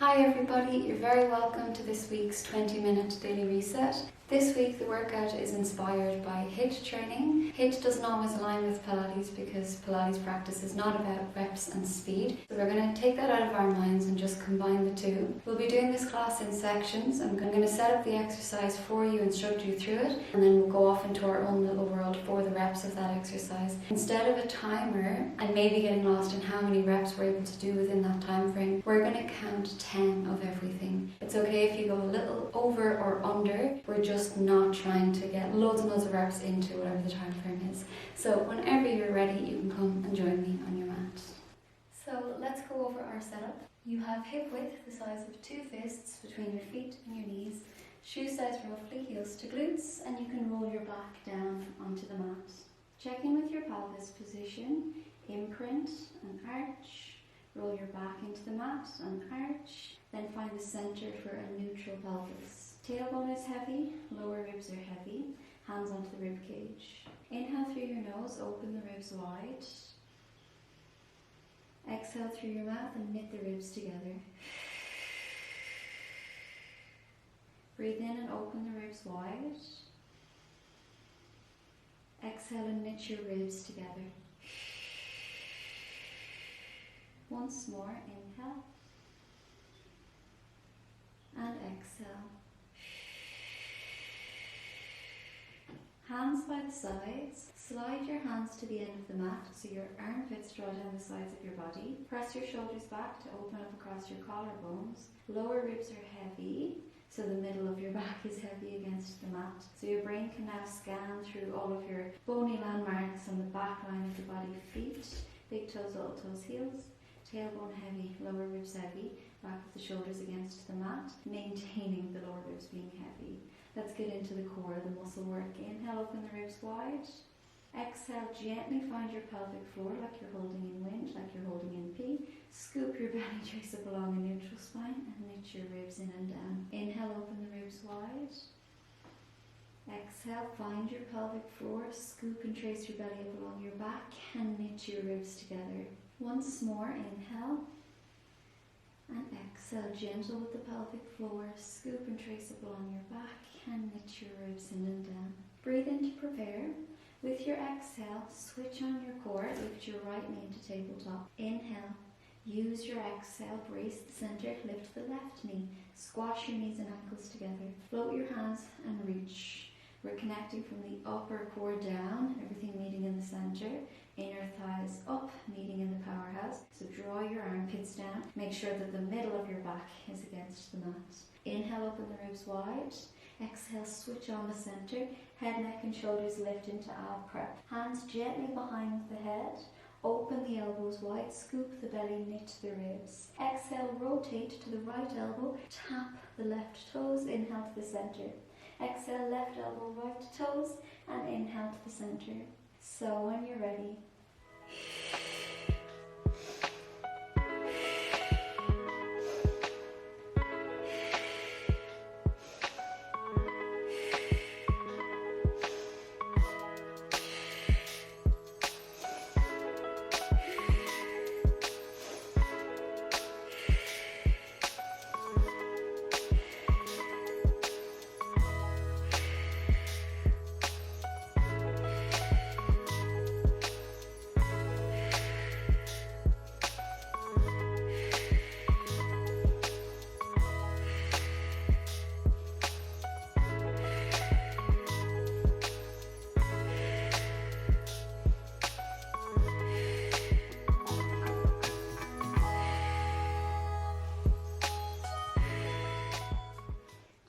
Hi everybody, you're very welcome to this week's 20-minute daily reset. This week the workout is inspired by HIIT training. HIIT doesn't always align with Pilates because Pilates practice is not about reps and speed. So we're going to take that out of our minds and just combine the two. We'll be doing this class in sections. I'm going to set up the exercise for you, instruct you through it, and then we'll go off into our own little world for the reps of that exercise. Instead of a timer and maybe getting lost in how many reps we're able to do within that time frame, we're going to count 10 of everything. It's okay if you go a little over or under. We're just not trying to get loads and loads of reps into whatever the time frame is. So whenever you're ready, you can come and join me on your mat. So let's go over our setup. You have hip width the size of 2 fists between your feet and your knees, shoe size roughly heels to glutes, and you can roll your back down onto the mat. Check in with your pelvis position, imprint and arch, roll your back into the mat and arch, then find the center for a neutral pelvis. Tailbone is heavy, lower ribs are heavy, hands onto the rib cage. Inhale through your nose, open the ribs wide. Exhale through your mouth and knit the ribs together. Breathe in and open the ribs wide. Exhale and knit your ribs together. Once more, inhale and exhale. Hands by the sides. Slide your hands to the end of the mat so your armpits draw down the sides of your body. Press your shoulders back to open up across your collarbones. Lower ribs are heavy, so the middle of your back is heavy against the mat. So your brain can now scan through all of your bony landmarks on the back line of the body. Feet, big toes, little toes, heels. Tailbone heavy, lower ribs heavy, back of the shoulders against the mat, maintaining the lower ribs being heavy. Let's get into the core, the muscle work. Inhale, open the ribs wide. Exhale, gently find your pelvic floor like you're holding in wind, like you're holding in P. Scoop your belly, trace up along a neutral spine and knit your ribs in and down. Inhale, open the ribs wide. Exhale, find your pelvic floor, scoop and trace your belly up along your back and knit your ribs together. Once more, inhale. And exhale, gentle with the pelvic floor, scoop and trace up along your back and knit your ribs in and down. Breathe in to prepare. With your exhale, switch on your core, lift your right knee to tabletop. Inhale, use your exhale, brace the center, lift the left knee, squash your knees and ankles together. Float your hands and reach. We're connecting from the upper core down, everything meeting in the center. Inner thighs up, meeting in the powerhouse. So draw your armpits down. Make sure that the middle of your back is against the mat. Inhale, open the ribs wide. Exhale, switch on the center. Head, neck and shoulders lift into ab prep. Hands gently behind the head. Open the elbows wide, scoop the belly, knit the ribs. Exhale, rotate to the right elbow. Tap the left toes. Inhale to the center. Exhale, left elbow, right toes, and inhale to the center. So when you're ready,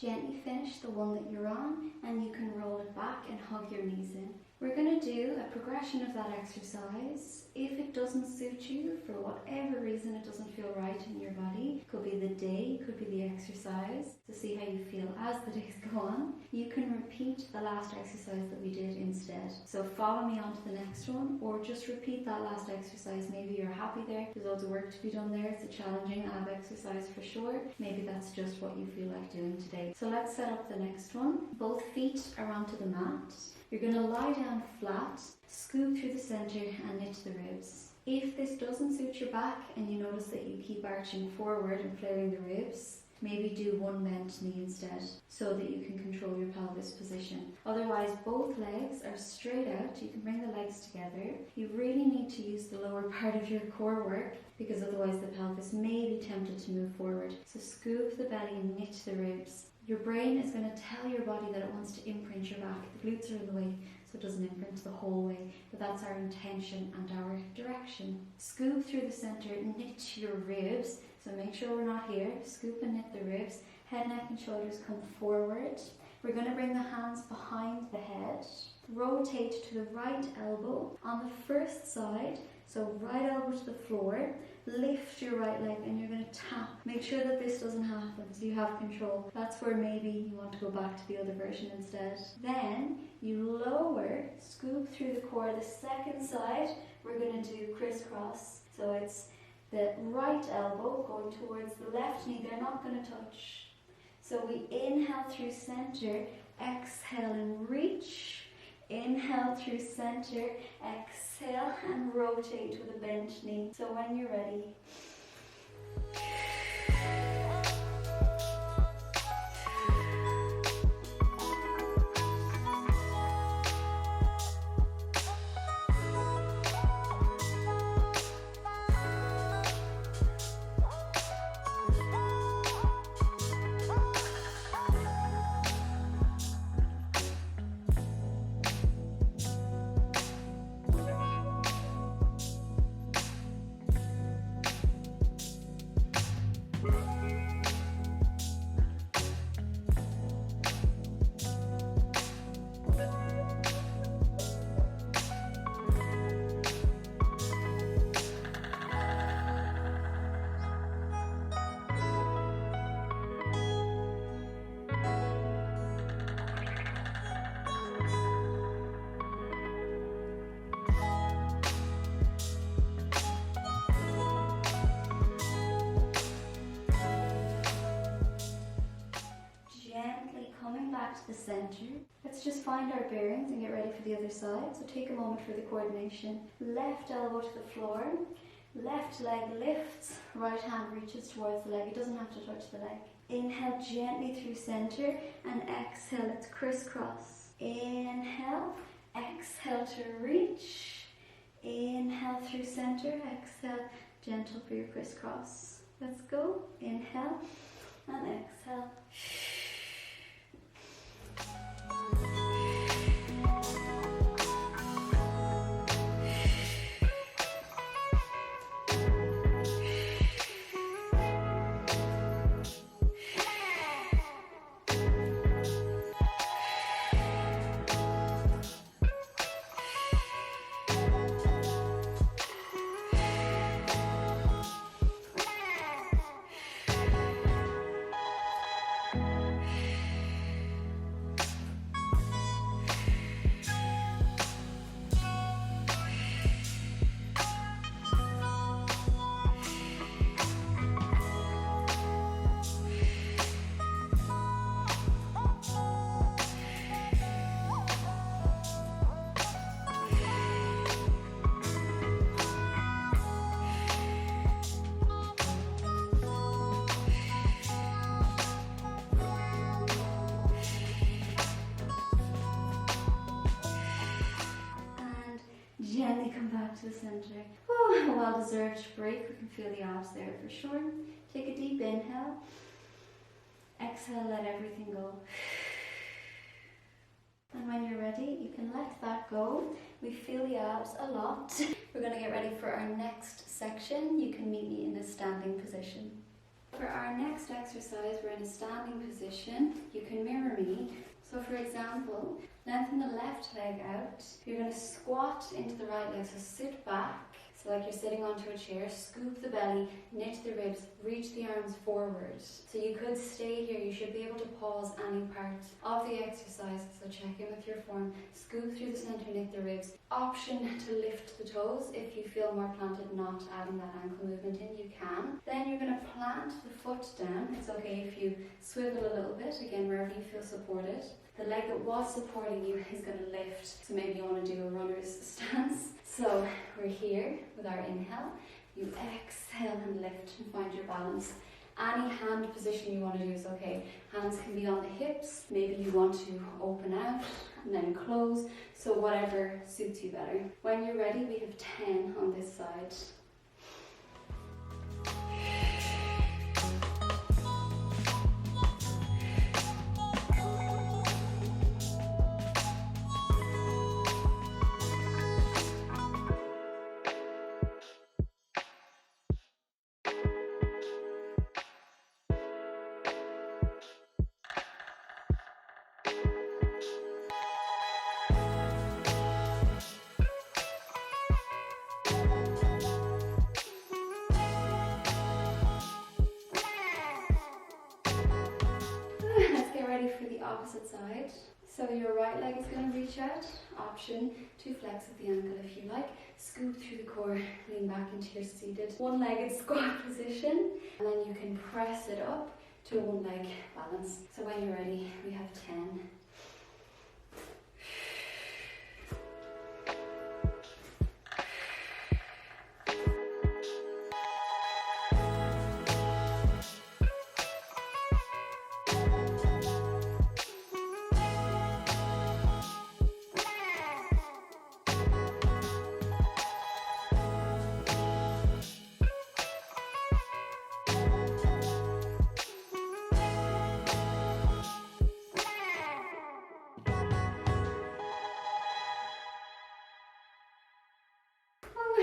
gently finish the one that you're on and you can roll it back and hug your knees in. We're going to do a progression of that exercise. If it doesn't suit you, for whatever reason it doesn't feel right in your body, could be the day, could be the exercise, to see how you feel as the days go on, you can repeat the last exercise that we did instead. So follow me on to the next one, or just repeat that last exercise. Maybe you're happy there, there's loads of work to be done there, it's a challenging ab exercise for sure. Maybe that's just what you feel like doing today. So let's set up the next one. Both feet are onto the mat. You're going to lie down flat, scoop through the center and knit the ribs. If this doesn't suit your back and you notice that you keep arching forward and flaring the ribs, maybe do one bent knee instead so that you can control your pelvis position. Otherwise, both legs are straight out. You can bring the legs together. You really need to use the lower part of your core work because otherwise the pelvis may be tempted to move forward. So scoop the belly and knit the ribs. Your brain is going to tell your body that it wants to imprint your back. The glutes are in the way, so it doesn't imprint the whole way, but that's our intention and our direction. Scoop through the center, knit your ribs. So make sure we're not here. Scoop and knit the ribs. Head, neck and shoulders come forward. We're going to bring the hands behind the head. Rotate to the right elbow on the first side. So right elbow to the floor. Lift your right leg and you're going to tap. Make sure that this doesn't happen so you have control. That's where maybe you want to go back to the other version instead. Then you lower, scoop through the core. The second side, we're going to do crisscross. So it's the right elbow going towards the left knee. They're not going to touch. So we inhale through center, exhale and reach. Inhale through center, exhale and rotate with a bent knee. So when you're ready, back to the center. Let's just find our bearings and get ready for the other side. So take a moment for the coordination. Left elbow to the floor. Left leg lifts. Right hand reaches towards the leg. It doesn't have to touch the leg. Inhale gently through center and exhale. Let's crisscross. Inhale. Exhale to reach. Inhale through center. Exhale. Gentle for your crisscross. Let's go. Inhale and exhale. Gently come back to the center. Oh, a well-deserved break. We can feel the abs there for sure. Take a deep inhale. Exhale, let everything go. And when you're ready, you can let that go. We feel the abs a lot. We're going to get ready for our next section. You can meet me in a standing position. For our next exercise, we're in a standing position. You can mirror me. So for example, lengthen the left leg out. You're going to squat into the right leg, so sit back. So like you're sitting onto a chair, scoop the belly, knit the ribs, reach the arms forward. So you could stay here, you should be able to pause any part of the exercise. So check in with your form, scoop through the center, knit the ribs. Option to lift the toes if you feel more planted, not adding that ankle movement in, you can. Then you're going to plant the foot down. It's okay if you swivel a little bit, again wherever you feel supported. the leg that was supporting you is going to lift. So maybe you want to do a runner's stance. So we're here with our inhale. You exhale and lift and find your balance. Any hand position you want to do is okay. Hands can be on the hips. Maybe you want to open out and then close. So whatever suits you better. When you're ready, we have 10 on this side. Let's get ready for the opposite side. So your right leg is going to reach out. Option to flex at the ankle if you like. Scoop through the core, lean back into your seated one-legged squat position. And then you can press it up to a one-leg balance. So when you're ready, we have 10.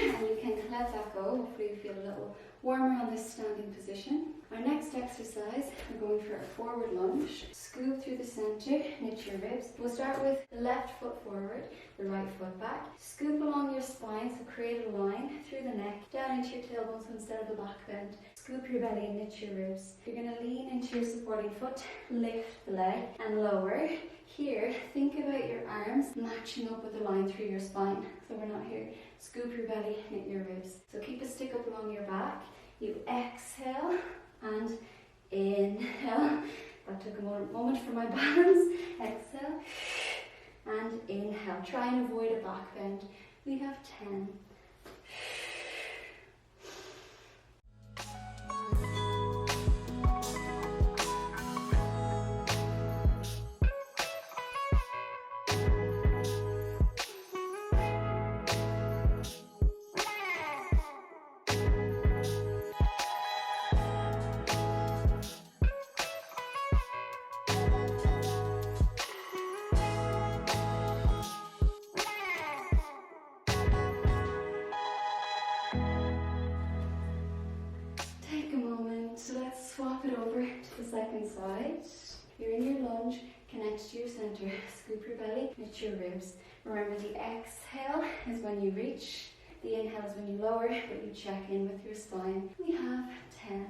And you can let that go. Hopefully you feel a little warmer on this standing position. Our next exercise, we're going for a forward lunge. Scoop through the center, knit your ribs. We'll start with the left foot forward, the right foot back. Scoop along your spine, so create a line through the neck, down into your tailbone, so instead of a back bend. Scoop your belly and knit your ribs. You're going to lean into your supporting foot, lift the leg and lower. Here, think about your arms matching up with the line through your spine. So we're not here. Scoop your belly, knit your ribs. So keep a stick up along your back. You exhale and inhale. That took a moment for my balance. Exhale and inhale. Try and avoid a back bend. We have 10. Swap it over to the second side. You're in your lunge, connect to your center, scoop your belly, knit your ribs. Remember, the exhale is when you reach, the inhale is when you lower, but you check in with your spine. We have 10.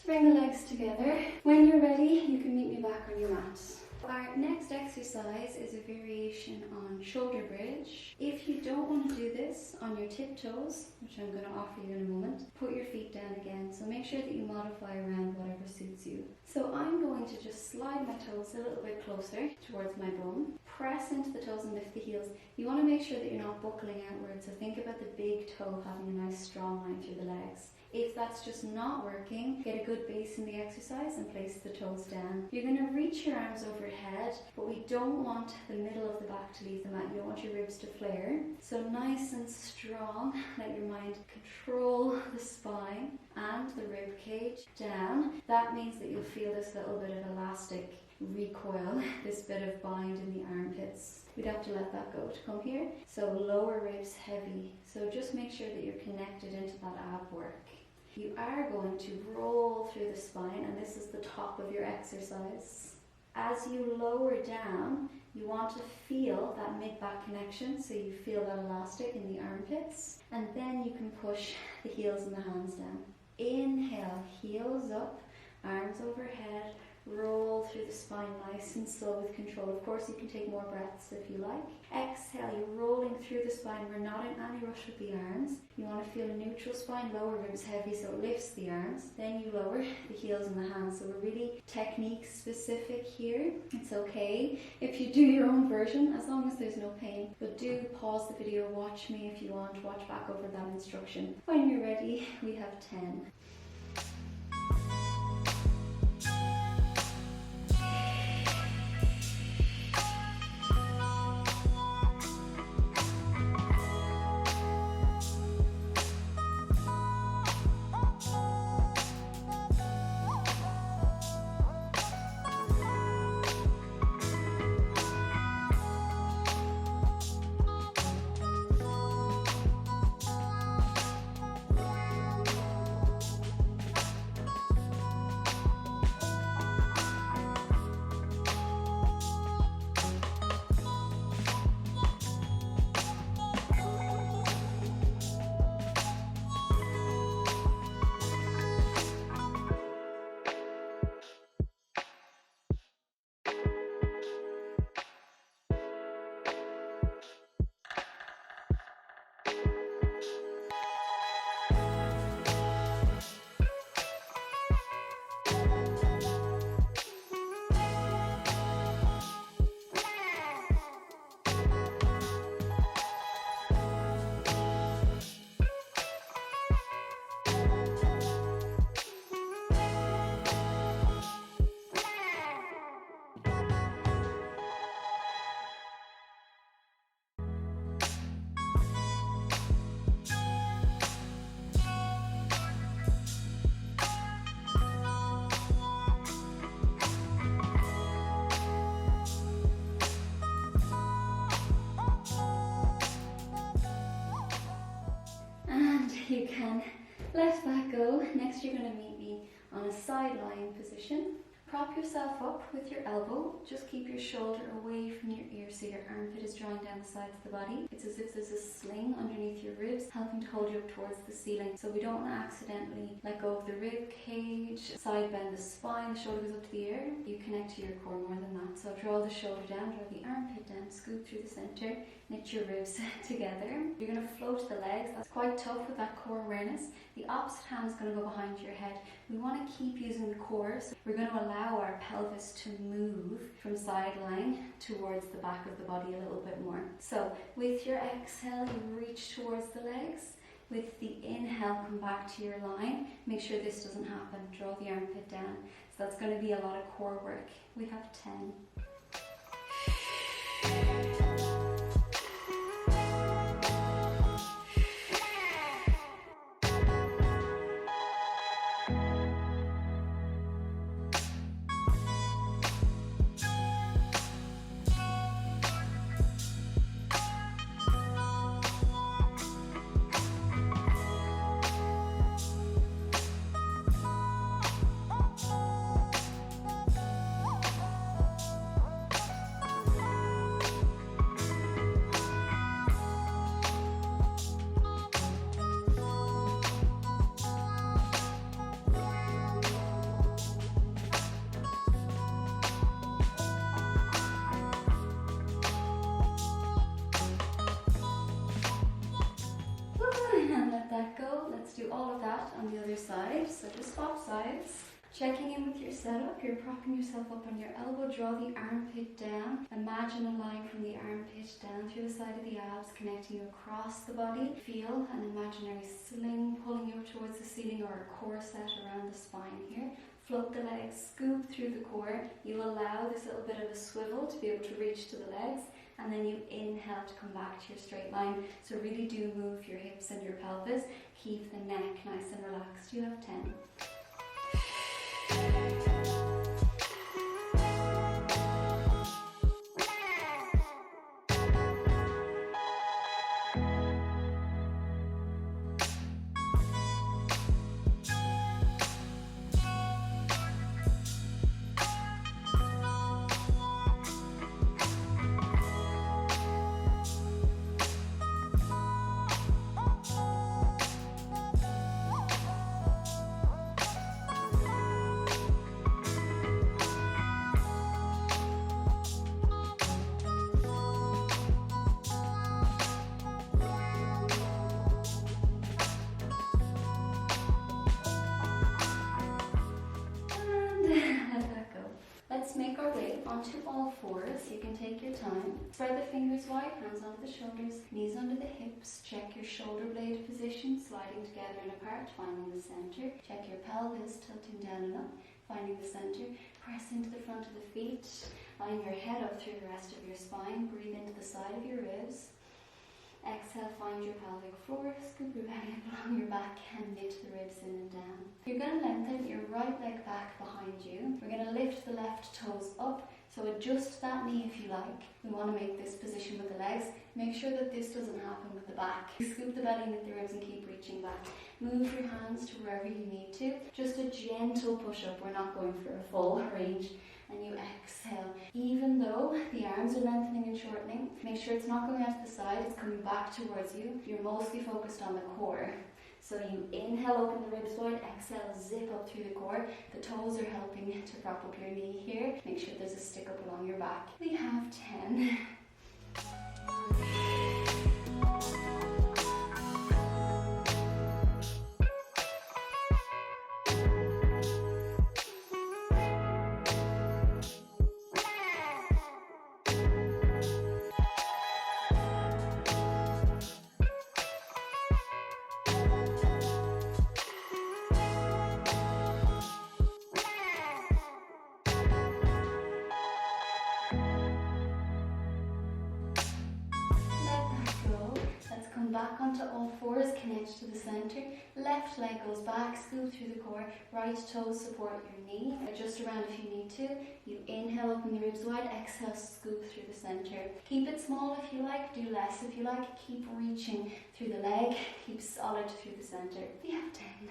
Bring the legs together. When you're ready, you can meet me back on your mat. Our next exercise is a variation on shoulder bridge. If you don't want to do this on your tiptoes, which I'm going to offer you in a moment, put your feet down again. So make sure that you modify around whatever suits you. So I'm going to just slide my toes a little bit closer towards my bum. Press into the toes and lift the heels. You want to make sure that you're not buckling outwards. So think about the big toe having a nice strong line through the legs. If that's just not working, get a good base in the exercise and place the toes down. You're going to reach your arms overhead, but we don't want the middle of the back to leave the mat. You don't want your ribs to flare. So nice and strong, let your mind control the spine and the rib cage down. That means that you'll feel this little bit of elastic recoil, this bit of bind in the armpits. We'd have to let that go to come here. So lower ribs heavy. So just make sure that you're connected into that ab work. You are going to roll through the spine, and this is the top of your exercise. As you lower down, you want to feel that mid-back connection, so you feel that elastic in the armpits, and then you can push the heels and the hands down. Inhale, heels up, arms overhead, roll through the spine nice and slow with control. Of course, you can take more breaths if you like. Exhale, you're rolling through the spine. We're not in any rush with the arms. You want to feel a neutral spine, lower ribs heavy, so it lifts the arms. Then you lower the heels and the hands. So we're really technique specific here. It's okay if you do your own version, as long as there's no pain. But do pause the video, watch me if you want, watch back over that instruction. When you're ready, we have 10. You can let that go. Next, you're going to meet me on a side lying position. Prop yourself up with your elbow. Just keep your shoulder away from your ear so your armpit is drawing down the sides of the body. It's as if there's a sling underneath your ribs helping to hold you up towards the ceiling. So we don't want to accidentally let go of the rib cage, side bend the spine, the shoulder goes up to the ear. You connect to your core more than that. So draw the shoulder down, draw the armpit down, scoop through the center, knit your ribs together. You're going to float the legs. That's quite tough with that core awareness. The opposite hand is going to go behind your head. We want to keep using the core, so we're going to allow our pelvis to move from side lying towards the back of the body a little bit more. So with your exhale, you reach towards the legs. With the inhale, come back to your line. Make sure this doesn't happen. Draw the armpit down. So that's going to be a lot of core work. We have 10. That go. Let's do all of that on the other side. So just swap sides. Checking in with your setup, you're propping yourself up on your elbow, draw the armpit down. Imagine a line from the armpit down through the side of the abs, connecting you across the body. Feel an imaginary sling pulling you up towards the ceiling, or a corset around the spine here. Float the legs, scoop through the core. You allow this little bit of a swivel to be able to reach to the legs, and then you inhale to come back to your straight line. So really do move your hips and your pelvis. Keep the neck nice and relaxed. You have 10. onto all fours. You can take your time. Spread the fingers wide, hands onto the shoulders, knees under the hips. Check your shoulder blade position, sliding together and apart, finding the center. Check your pelvis, tilting down and up, finding the center. Press into the front of the feet. Line your head up through the rest of your spine. Breathe into the side of your ribs. Exhale, find your pelvic floor, scoop your belly up along your back and knit the ribs in and down. You're going to lengthen your right leg back behind you. We're going to lift the left toes up, so adjust that knee if you like. We want to make this position with the legs. Make sure that this doesn't happen with the back. Scoop the belly, knit the ribs and keep reaching back. Move your hands to wherever you need to. Just a gentle push-up. We're not going for a full range. And you exhale. Even though the arms are lengthening and shortening, make sure it's not going out to the side, it's coming back towards you. You're mostly focused on the core. So you inhale, open the ribs wide, exhale, zip up through the core. The toes are helping to prop up your knee here. Make sure there's a stick up along your back. We have 10. Back onto all fours, connect to the center. Left leg goes back, scoop through the core. Right toes support your knee. Adjust around if you need to. You inhale, open the ribs wide. Exhale, scoop through the center. Keep it small if you like. Do less if you like. Keep reaching through the leg. Keep solid through the center. We have 10.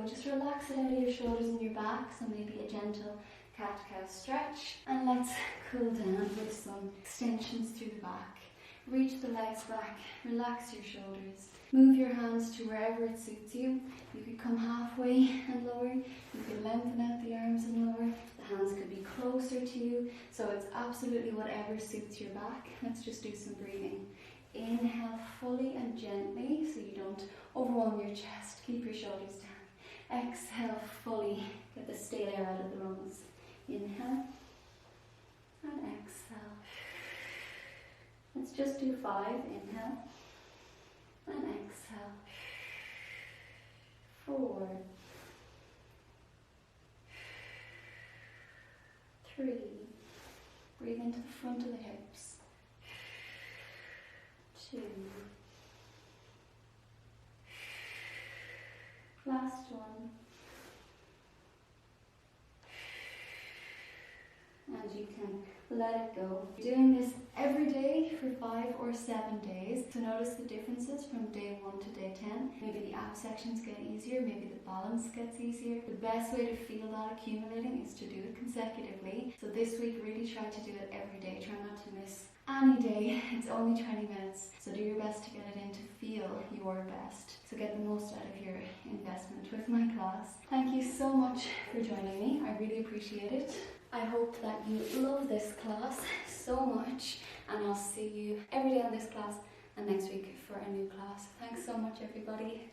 Just relax it out of your shoulders and your back, so maybe a gentle cat-cow stretch. And let's cool down with some extensions through the back. Reach the legs back, relax your shoulders. Move your hands to wherever it suits you. You could come halfway and lower. You could lengthen out the arms and lower. The hands could be closer to you. So it's absolutely whatever suits your back. Let's just do some breathing. Inhale fully and gently so you don't overwhelm your chest. Keep your shoulders down. Exhale fully, get the stale air out of the lungs. Inhale and exhale. Let's just do 5. Inhale and exhale. 4, 3. Breathe into the front of the hips. 2. Last one. And you can let it go. You're doing this every day for 5 or 7 days. So notice the differences from day 1 to day 10. Maybe the ab sections get easier, maybe the balance gets easier. The best way to feel that accumulating is to do it consecutively. So this week, really try to do it every day. Try not to miss any day. It's only 20 minutes. So do your best to get it in to feel your best. So get the most out of your investment with my class. Thank you so much for joining me. I really appreciate it. I hope that you love this class so much, and I'll see you every day on this class and next week for a new class. Thanks so much, everybody.